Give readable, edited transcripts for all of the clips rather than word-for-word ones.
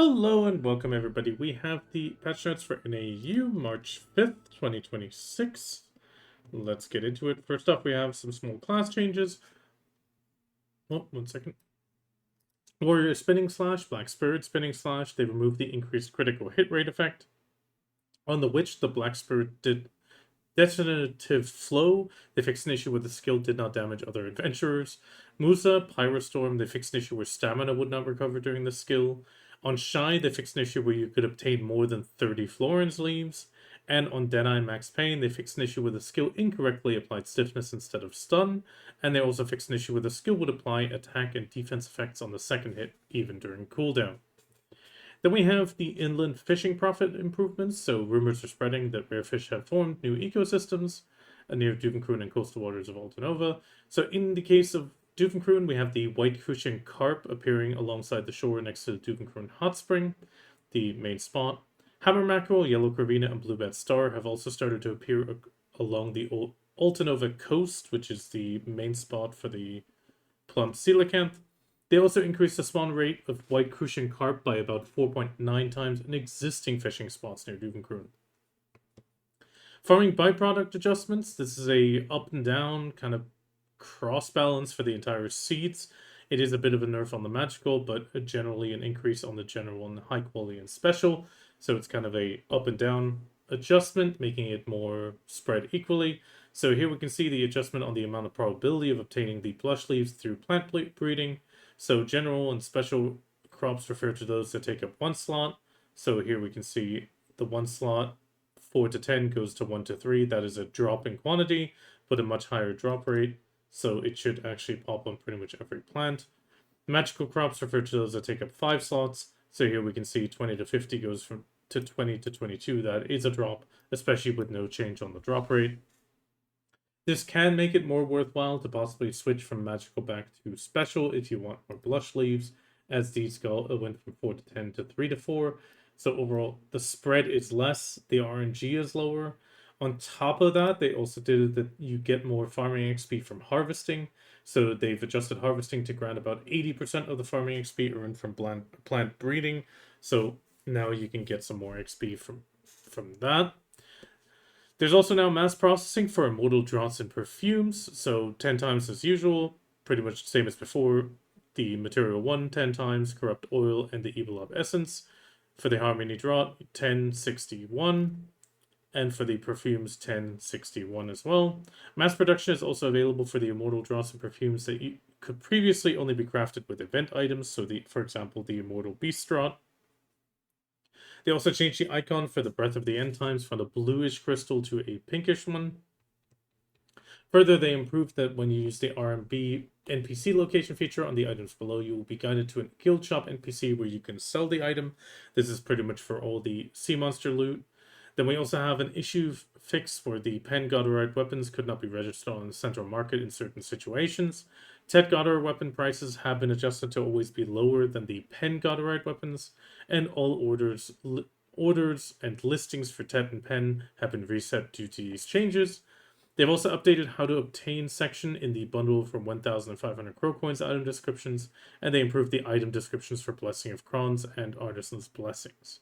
Hello and welcome everybody. We have the patch notes for NAU March 5th, 2026. Let's get into it. First off, we have some small class changes. Oh, one second. Warrior Spinning Slash, Black Spirit Spinning Slash. They removed the increased critical hit rate effect. On the Witch, the Black Spirit did Detonative Flow. They fixed an issue where the skill did not damage other adventurers. Musa, Pyrostorm. They fixed an issue where stamina would not recover during the skill. On Shy, they fixed an issue where you could obtain more than 30 Florence leaves. And on Denai Max Pain, they fixed an issue where the skill incorrectly applied stiffness instead of stun. And they also fixed an issue where the skill would apply attack and defense effects on the second hit, even during cooldown. Then we have the inland fishing profit improvements. So rumors are spreading that rare fish have formed new ecosystems near Duvenkroon and coastal waters of Altanova. So in the case of Duvenkroon, we have the white Crucian carp appearing alongside the shore next to the Duvenkroon hot spring, the main spot. Hammer mackerel, yellow corvina, and bluebed star have also started to appear along the Altanova coast, which is the main spot for the plump coelacanth. They also increased the spawn rate of white Crucian carp by about 4.9 times in existing fishing spots near Duvenkroon. Farming byproduct adjustments. This is a up and down kind of cross balance for the entire seeds. It is a bit of a nerf on the magical, but generally an increase on the general and high quality and special. So it's kind of a up and down adjustment, making it more spread equally. So here we can see the adjustment on the amount of probability of obtaining the plush leaves through plant breeding. So general and special crops refer to those that take up one slot. So here we can see the one slot 4 to 10 goes to 1 to 3. That is a drop in quantity, but a much higher drop rate. So it should actually pop on pretty much every plant. Magical crops refer to those that take up 5 slots. So here we can see 20 to 50 goes from to 20 to 22. That is a drop, especially with no change on the drop rate. This can make it more worthwhile to possibly switch from magical back to special if you want more blush leaves, as these went from 4 to 10 to 3 to 4. So overall, the spread is less, the RNG is lower. On top of that, they also did it that you get more farming XP from harvesting. So they've adjusted harvesting to grant about 80% of the farming XP earned from plant breeding. So now you can get some more XP from that. There's also now mass processing for immortal draughts and perfumes. So 10 times as usual, pretty much the same as before. The material 1, 10 times, corrupt oil, and the evil up essence. For the harmony draught, 1061. And for the perfumes, 1061 as well. Mass production is also available for the immortal draughts and perfumes that could previously only be crafted with event items. So, for example, the immortal beast draught. They also changed the icon for the Breath of the End Times from a bluish crystal to a pinkish one. Further, they improved that when you use the RMB NPC location feature on the items below, you will be guided to a guild shop NPC where you can sell the item. This is pretty much for all the sea monster loot. Then we also have an issue fix where the Pen Godorite weapons could not be registered on the central market in certain situations. Tet Godor weapon prices have been adjusted to always be lower than the Pen Godorite weapons, and all orders and listings for Tet and Pen have been reset due to these changes. They've also updated how to obtain section in the bundle from 1,500 Crow Coins item descriptions, and they improved the item descriptions for Blessing of Crons and Artisan's Blessings.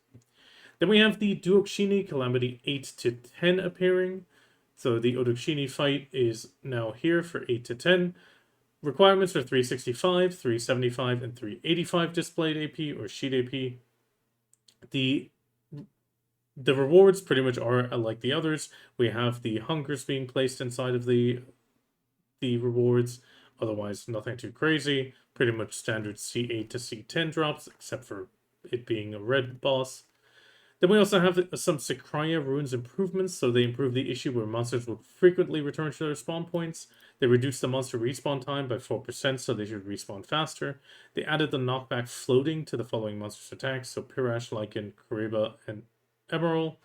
Then we have the Oduksini Calamity 8 to 10 appearing. So the Oduksini fight is now here for 8 to 10. Requirements are 365, 375, and 385 displayed AP or sheet AP. The rewards pretty much are like the others. We have the hungers being placed inside of the rewards. Otherwise, nothing too crazy. Pretty much standard C8 to C10 drops, except for it being a red boss. Then we also have some Sycraia runes improvements. So they improve the issue where monsters will frequently return to their spawn points. They reduced the monster respawn time by 4%, so they should respawn faster. They added the knockback floating to the following monsters' attacks, so Pirash, Lycan, Kariba, and Emerald.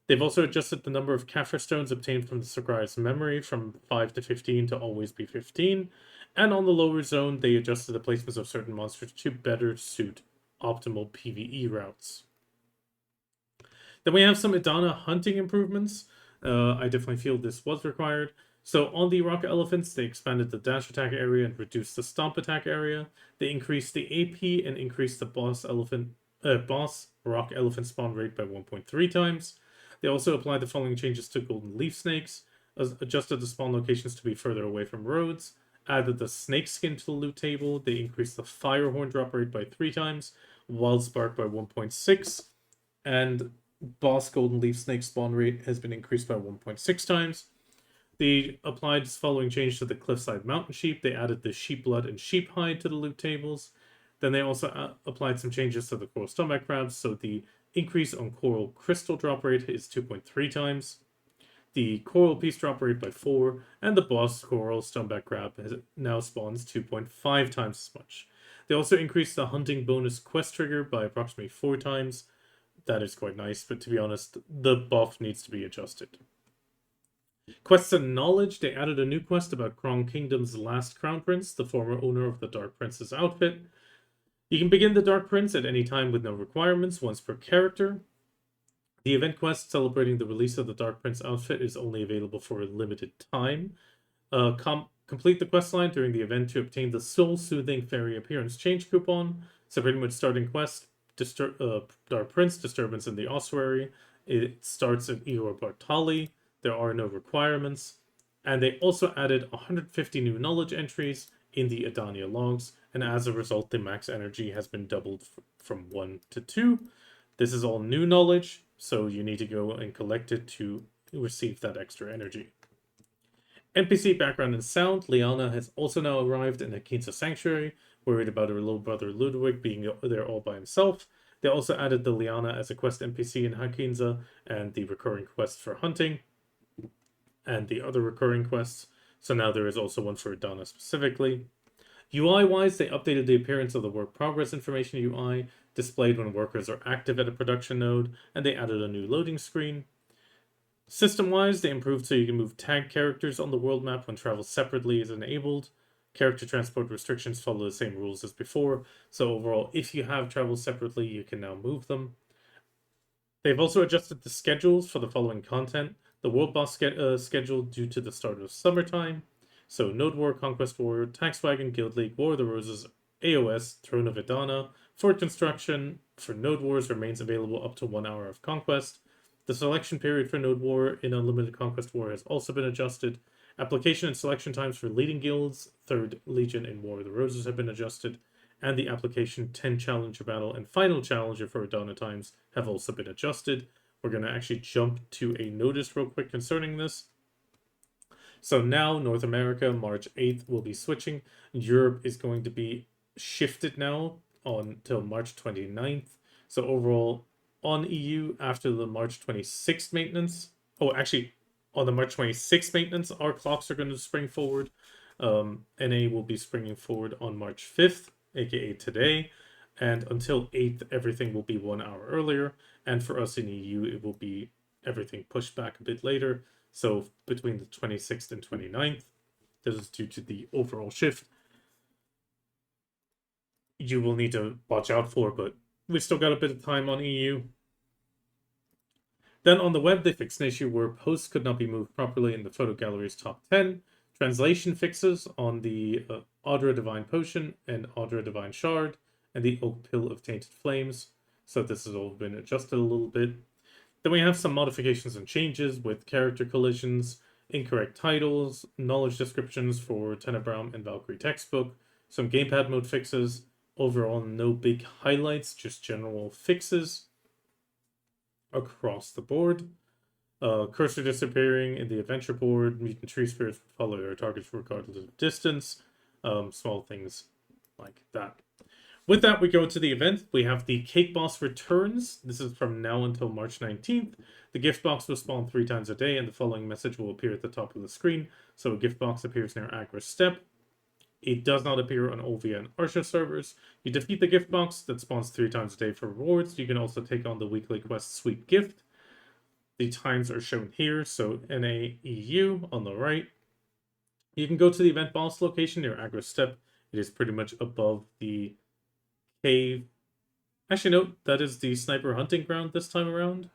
They've also adjusted the number of Kaffir stones obtained from the Sycraia's memory from 5 to 15 to always be 15. And on the lower zone, they adjusted the placements of certain monsters to better suit optimal PvE routes. Then we have some Edania Hunting improvements. I definitely feel this was required. So on the rock elephants, they expanded the dash attack area and reduced the stomp attack area. They increased the AP and increased the boss elephant boss rock elephant spawn rate by 1.3 times. They also applied the following changes to golden leaf snakes, adjusted the spawn locations to be further away from roads, added the snake skin to the loot table. They increased the firehorn drop rate by 3 times, wild spark by 1.6, and boss golden leaf snake spawn rate has been increased by 1.6 times. They applied the following change to the cliffside mountain sheep. They added the sheep blood and sheep hide to the loot tables. Then they also applied some changes to the coral stomach crabs. So the increase on coral crystal drop rate is 2.3 times. The coral piece drop rate by 4, and the boss coral stomach crab now spawns 2.5 times as much. They also increased the hunting bonus quest trigger by approximately 4 times. That is quite nice, but to be honest, the buff needs to be adjusted. Quests and knowledge, they added a new quest about Cron Kingdom's last crown prince, the former owner of the Dark Prince's outfit. You can begin the Dark Prince at any time with no requirements, once per character. The event quest celebrating the release of the Dark Prince outfit is only available for a limited time. Complete the quest line during the event to obtain the Soul Soothing Fairy Appearance Change coupon. So pretty much starting quest, Dark Prince, Disturbance in the Ossuary. It starts in Eor Bartali. There are no requirements. And they also added 150 new knowledge entries in the Edania logs. And as a result, the max energy has been doubled from 1 to 2. This is all new knowledge, so you need to go and collect it to receive that extra energy. NPC background and sound. Liana has also now arrived in Hakinsa Sanctuary, worried about her little brother Ludwig being there all by himself. They also added the Liana as a quest NPC in Hakinsa, and the recurring quest for hunting, and the other recurring quests. So now there is also one for Donna specifically. UI-wise, they updated the appearance of the work progress information UI, displayed when workers are active at a production node, and they added a new loading screen. System-wise, they improved so you can move tag characters on the world map when travel separately is enabled. Character transport restrictions follow the same rules as before, so overall, if you have traveled separately, you can now move them. They've also adjusted the schedules for the following content. The World Boss schedule due to the start of summertime. So Node War, Conquest War, Tax Wagon, Guild League, War of the Roses, AOS, Throne of Idana. Fort Construction for Node Wars remains available up to 1 hour of Conquest. The selection period for Node War in Unlimited Conquest War has also been adjusted. Application and selection times for leading guilds, 3rd Legion, and War of the Roses have been adjusted. And the application 10 Challenger Battle and Final Challenger for Idana times have also been adjusted. We're going to actually jump to a notice real quick concerning this. So now North America, March 8th, will be switching. Europe is going to be shifted now until March 29th. So overall, on EU, after the March 26th maintenance, on the March 26th maintenance, our clocks are going to spring forward. NA will be springing forward on March 5th, aka today. And until 8th, everything will be 1 hour earlier. And for us in EU, it will be everything pushed back a bit later. So between the 26th and 29th, this is due to the overall shift. You will need to watch out for, but we still got a bit of time on EU. Then on the web, they fixed an issue where posts could not be moved properly in the photo gallery's top 10. Translation fixes on the Audra Divine Potion and Audra Divine Shard and the Oak Pill of Tainted Flames. So this has all been adjusted a little bit. Then we have some modifications and changes with character collisions, incorrect titles, knowledge descriptions for Tenebraum and Valkyrie textbook, some gamepad mode fixes, overall no big highlights, just general fixes across the board. Cursor disappearing in the adventure board, mutant tree spirits follow their targets regardless of distance, small things like that. With that, we go to the event. We have the Cake Boss returns. This is from now until March 19th. The gift box will spawn 3 times a day, and the following message will appear at the top of the screen. So a gift box appears near Agra Step. It does not appear on Ovia and Arsha servers. You defeat the gift box that spawns 3 times a day for rewards. You can also take on the weekly quest Sweet Gift. The times are shown here, so NAEU on the right. You can go to the event boss location near Agra Step. It is pretty much above the cave. Actually, no, that is the sniper hunting ground this time around.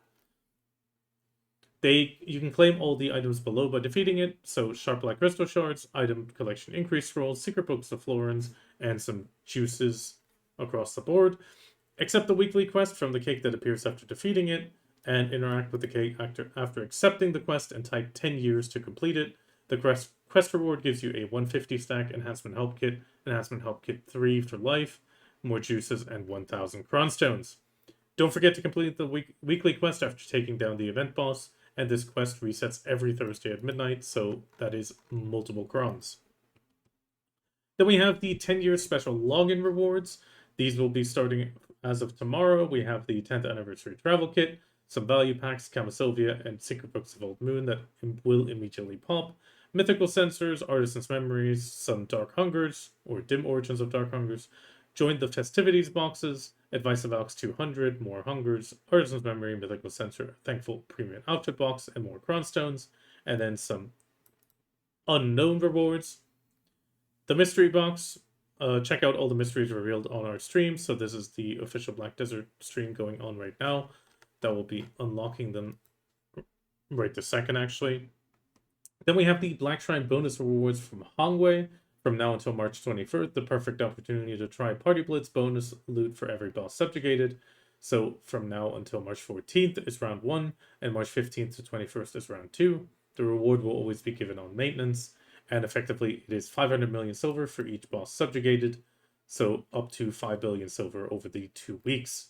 You can claim all the items below by defeating it. So sharp black crystal shards, item collection increase scrolls, secret books of Florins, and some juices across the board. Accept the weekly quest from the cake that appears after defeating it, and interact with the cake after accepting the quest and type 10 years to complete it. The quest reward gives you a 150 stack Enhancement Help Kit 3 for life, more juices, and 1000 Cron stones. Don't forget to complete the weekly quest after taking down the event boss, and this quest resets every Thursday at midnight, so that is multiple Crons. Then we have the 10-year special login rewards. These will be starting as of tomorrow. We have the 10th anniversary travel kit, some value packs, Camisylvia, and Secret Books of Old Moon that will immediately pop. Mythical Sensors, Artisan's Memories, some Dark Hungers, or Dim Origins of Dark Hungers. Join the Festivities boxes, Advice of Alex 200, more Hungers, Artisan's Memory, Mythical Sensor, Thankful Premium Outfit Box, and more Cronstones. And then some unknown rewards. The Mystery Box, check out all the mysteries revealed on our stream. So this is the official Black Desert stream going on right now. That will be unlocking them right this second, actually. Then we have the Black Shrine bonus rewards from Hwanghae from now until March 21st. The perfect opportunity to try Party Blitz bonus loot for every boss subjugated. So from now until March 14th is round 1, and March 15th to 21st is round 2. The reward will always be given on maintenance, and effectively it is 500 million silver for each boss subjugated, so up to 5 billion silver over the 2 weeks.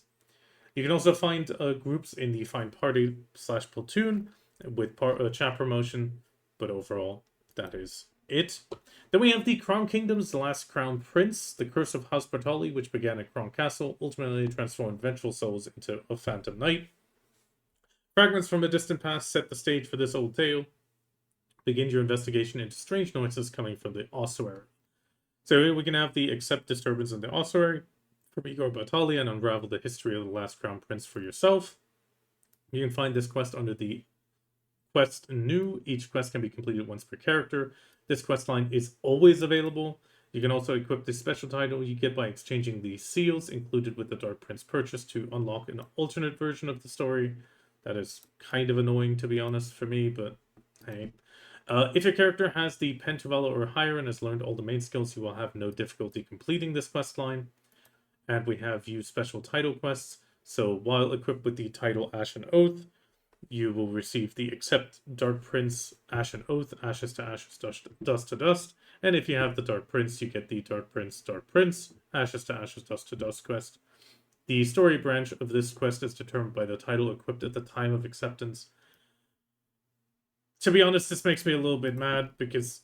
You can also find groups in the Find Party / Platoon with chat promotion, but overall, that is it. Then we have the Crown Kingdom's Last Crown Prince, the Curse of House Bartali, which began at Cron Castle, ultimately transformed vengeful souls into a Phantom Knight. Fragments from a Distant Past set the stage for this old tale. Begin your investigation into strange noises coming from the ossuary. So here we can have the Accept Disturbance in the Ossuary from Igor Bartali and unravel the history of the Last Crown Prince for yourself. You can find this quest under the quest new. Each quest can be completed once per character. This quest line is always available. You can also equip the special title you get by exchanging the seals included with the Dark Prince purchase to unlock an alternate version of the story. That is kind of annoying, to be honest, for me, but hey. If your character has the Pentavella or higher and has learned all the main skills, you will have no difficulty completing this quest line. And we have used special title quests. So while equipped with the title Ashen Oath, you will receive the Accept Dark Prince Ashen Oath, Ashes to Ashes, Dust to Dust. And if you have the Dark Prince, you get the Dark Prince, Ashes to Ashes, Dust to Dust quest. The story branch of this quest is determined by the title equipped at the time of acceptance. To be honest, this makes me a little bit mad because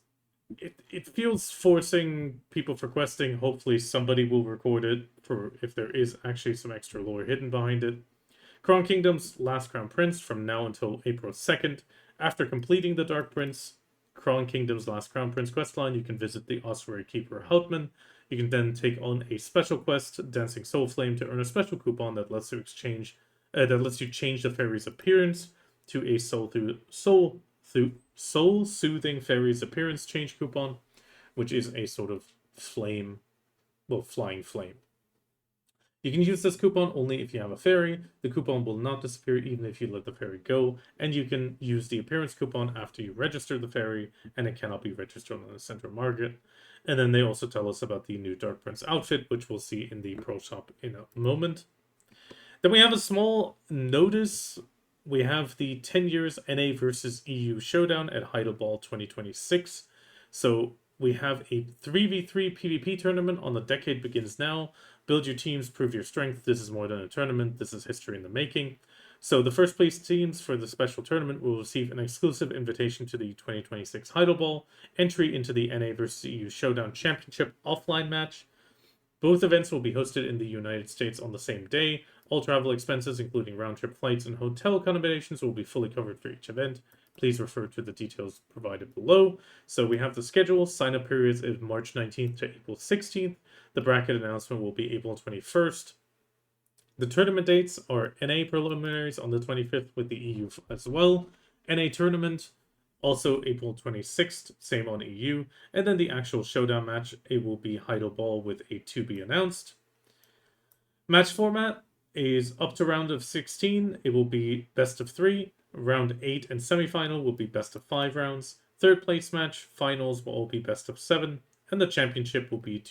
it feels forcing people for questing. Hopefully somebody will record it for if there is actually some extra lore hidden behind it. Cron Kingdom's Last Crown Prince from now until April 2nd. After completing the Dark Prince, Cron Kingdom's Last Crown Prince questline, you can visit the Ossuary Keeper Houtman. You can then take on a special quest, Dancing Soul Flame, to earn a special coupon that lets you change the fairy's appearance to a soul-soothing fairy's appearance change coupon, which is a sort of flying flame. You can use this coupon only if you have a fairy. The coupon will not disappear even if you let the fairy go, and you can use the appearance coupon after you register the fairy, and it cannot be registered on the Central Market. And then they also tell us about the new Dark Prince outfit, which we'll see in the Pro Shop in a moment. Then we have a small notice. We have the 10 years NA versus EU Showdown at Heidelball 2026. So we have a 3v3 PvP tournament on The Decade Begins Now. Build your teams, prove your strength. This is more than a tournament. This is history in the making. So the first place teams for the special tournament will receive an exclusive invitation to the 2026 Heidelball, entry into the NA versus EU Showdown Championship offline match. Both events will be hosted in the United States on the same day. All travel expenses, including round-trip flights and hotel accommodations, will be fully covered for each event. Please refer to the details provided below. So we have the schedule. Sign-up periods is March 19th to April 16th. The bracket announcement will be April 21st. The tournament dates are NA preliminaries on the 25th with the EU as well. NA tournament, also April 26th, same on EU. And then the actual showdown match, it will be Heidelball with a to be announced. Match format is up to round of 16. It will be best of 3. Round 8 and semifinal will be best of 5 rounds. Third place match, finals will all be best of 7. And the championship will be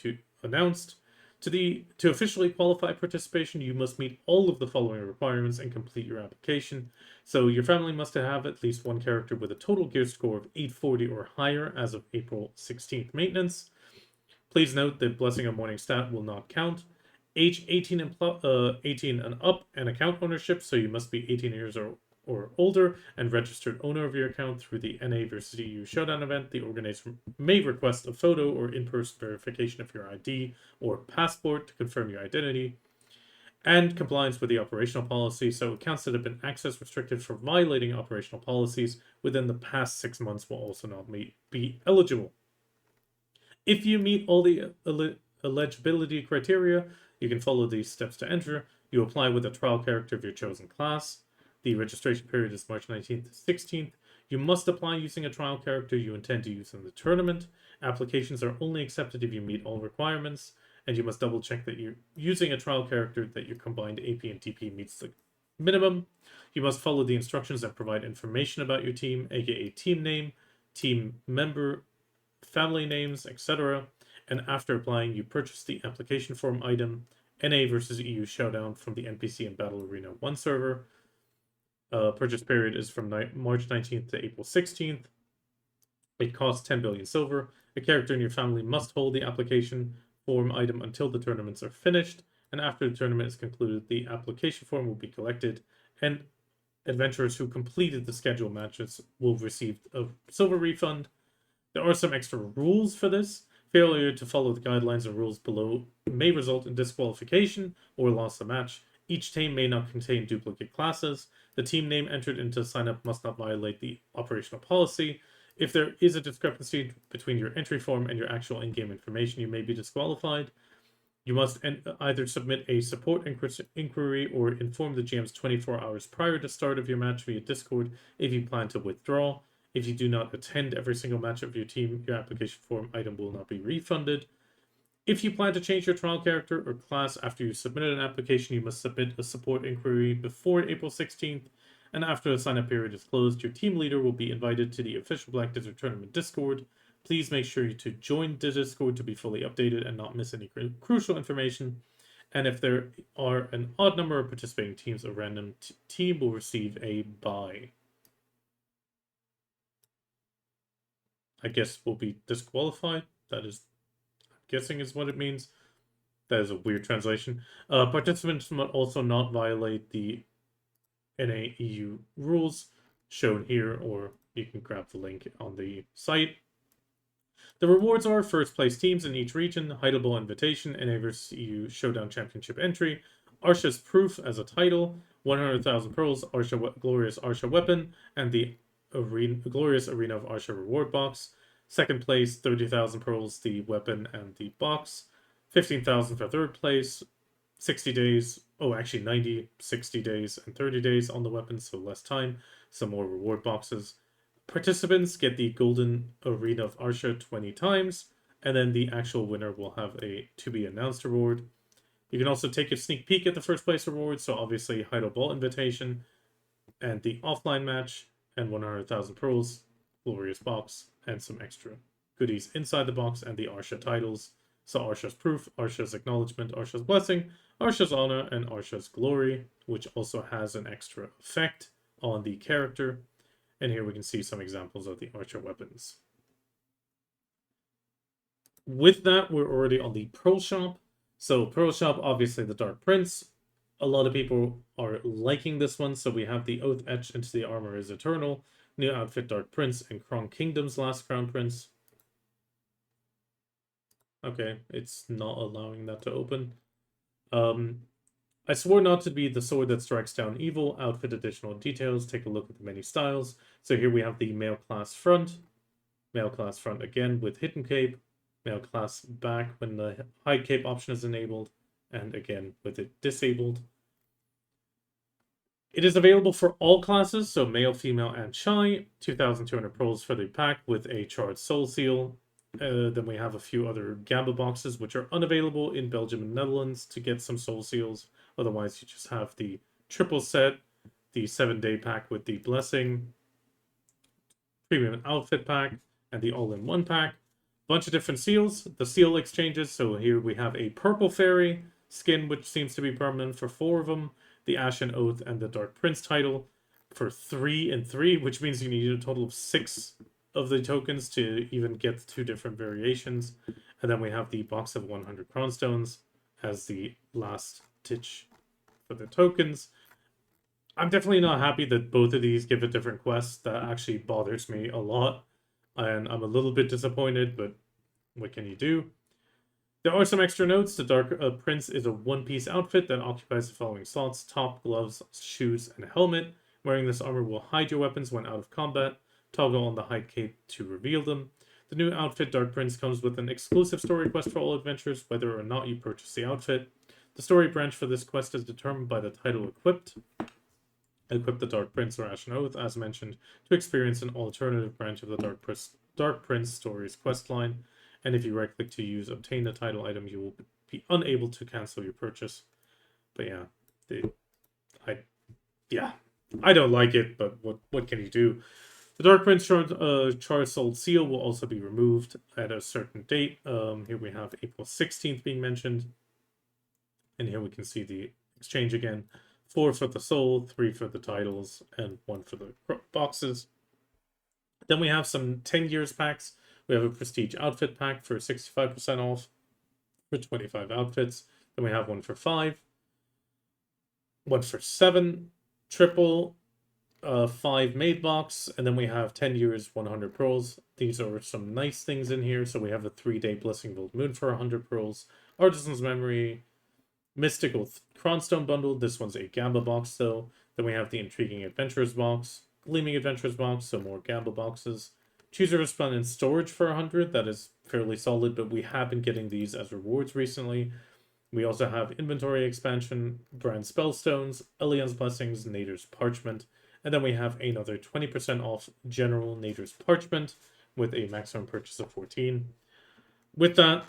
announced. To officially qualify participation, you must meet all of the following requirements and complete your application. So your family must have at least one character with a total gear score of 840 or higher as of April 16th maintenance. Please note that Blessing of Morning Stat will not count. Age 18 and up, and account ownership, so you must be 18 years or older and registered owner of your account through the NAvsEU Showdown event. The organizer may request a photo or in-person verification of your ID or passport to confirm your identity. And compliance with the operational policy, so accounts that have been access restricted for violating operational policies within the past 6 months will also not be eligible. If you meet all the eligibility criteria, you can follow these steps to enter. You apply with a trial character of your chosen class. The registration period is March 19th to 16th. You must apply using a trial character you intend to use in the tournament. Applications are only accepted if you meet all requirements, and you must double check that you're using a trial character that your combined AP and DP meets the minimum. You must follow the instructions and provide information about your team, aka team name, team member, family names, etc. And after applying, you purchase the application form item, NAvsEU Showdown from the NPC and Battle Arena 1 server. Purchase period is from March 19th to April 16th. It costs 10 billion silver. A character in your family must hold the application form item until the tournaments are finished, and after the tournament is concluded, the application form will be collected, and adventurers who completed the scheduled matches will receive a silver refund. There are some extra rules for this. Failure to follow the guidelines and rules below may result in disqualification or loss of match. Each team may not contain duplicate classes. The team name entered into sign-up must not violate the operational policy. If there is a discrepancy between your entry form and your actual in-game information, you may be disqualified. You must either submit a support inquiry or inform the GMs 24 hours prior to start of your match via Discord if you plan to withdraw. If you do not attend every single match of your team, your application form item will not be refunded. If you plan to change your trial character or class after you submitted an application, you must submit a support inquiry before April 16th. And after the sign-up period is closed, your team leader will be invited to the official Black Desert Tournament Discord. Please make sure to join the Discord to be fully updated and not miss any crucial information. And if there are an odd number of participating teams, a random team will receive a bye. I guess will be disqualified. That is, I'm guessing, is what it means. That is a weird translation. Participants must also not violate the NAEU rules shown here, or you can grab the link on the site. The rewards are first place teams in each region, Hideable Invitation, NAvsEU Showdown Championship entry, Arsha's Proof as a title, 100,000 pearls, Glorious Arsha Weapon, and the Glorious Arena of Arsha Reward Box. Second place, 30,000 pearls, the weapon and the box. 15,000 for third place. 60 days, 90, 60 days, and 30 days on the weapon, so less time. Some more reward boxes. Participants get the Golden Arena of Arsha 20 times, and then the actual winner will have a to-be-announced reward. You can also take a sneak peek at the first place reward, so obviously Hideable Invitation, and the offline match, and 100,000 pearls, Glorious Box, and some extra goodies inside the box, and the Arsha titles. So Arsha's Proof, Arsha's Acknowledgement, Arsha's Blessing, Arsha's Honor, and Arsha's Glory, which also has an extra effect on the character. And here we can see some examples of the Arsha weapons. With that, we're already on the Pearl Shop. So Pearl Shop, obviously the Dark Prince. A lot of people are liking this one. So we have the Oath etched into the armor is eternal, new outfit Dark Prince, and Cron Kingdom's Last Crown Prince. Okay, it's not allowing that to open. I swore not to be the sword that strikes down evil. Outfit additional details. Take a look at the many styles. So here we have the male class front. Male class front again with hidden cape. Male class back when the hide cape option is enabled. And again with it disabled. It is available for all classes, so male, female, and shy. 2,200 pearls for the pack with a charged soul seal. Then we have a few other Gamba boxes, which are unavailable in Belgium and Netherlands to get some soul seals. Otherwise, you just have the triple set, the 7-day pack with the Blessing, premium outfit pack, and the all-in-one pack. Bunch of different seals. The seal exchanges. So here we have a purple fairy skin, which seems to be permanent for 4 of them. The Ashen Oath and the Dark Prince title for 3 and 3, which means you need a total of 6 of the tokens to even get 2 different variations. And then we have the box of 100 Cron stones as the last ditch for the tokens. I'm definitely not happy that both of these give a different quest. That actually bothers me a lot. And I'm a little bit disappointed, but what can you do? There are some extra notes. The Dark Prince is a one-piece outfit that occupies the following slots: top, gloves, shoes, and helmet. Wearing this armor will hide your weapons when out of combat. Toggle on the hide cape to reveal them. The new outfit, Dark Prince, comes with an exclusive story quest for all adventurers, whether or not you purchase the outfit. The story branch for this quest is determined by the title equipped. Equip the Dark Prince or Ashen Oath, as mentioned, to experience an alternative branch of the Dark Prince story's questline. And if you right-click to use obtain the title item, you will be unable to cancel your purchase. But yeah, I don't like it, but what can you do? The Dark Prince Char Sold Seal will also be removed at a certain date. Here we have April 16th being mentioned. And here we can see the exchange again. 4 for the soul, 3 for the titles, and 1 for the boxes. Then we have some 10 years packs. We have a prestige outfit pack for 65% off for 25 outfits. Then we have 1 for 5, 1 for 7, triple, 5 made box, and then we have 10 years, 100 pearls. These are some nice things in here. So we have the 3-day Blessing Build Moon for 100 pearls, Artisan's Memory, Mystical Cronstone Bundle. This one's a Gamba box, though. Then we have the Intriguing Adventurers box, Gleaming Adventurers box, so more Gamba boxes. Choose a Resplendent Storage for 100. That is fairly solid, but we have been getting these as rewards recently. We also have Inventory Expansion, Brand Spellstones, Elian's Blessings, Nader's Parchment, and then we have another 20% off General Nader's Parchment with a maximum purchase of 14. With that,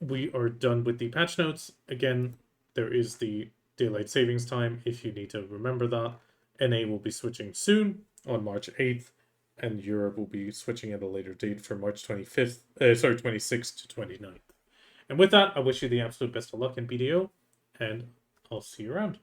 we are done with the patch notes. Again, there is the daylight savings time if you need to remember that. NA will be switching soon on March 8th, and Europe will be switching at a later date for March 26th to 29th. And with that, I wish you the absolute best of luck in BDO, and I'll see you around.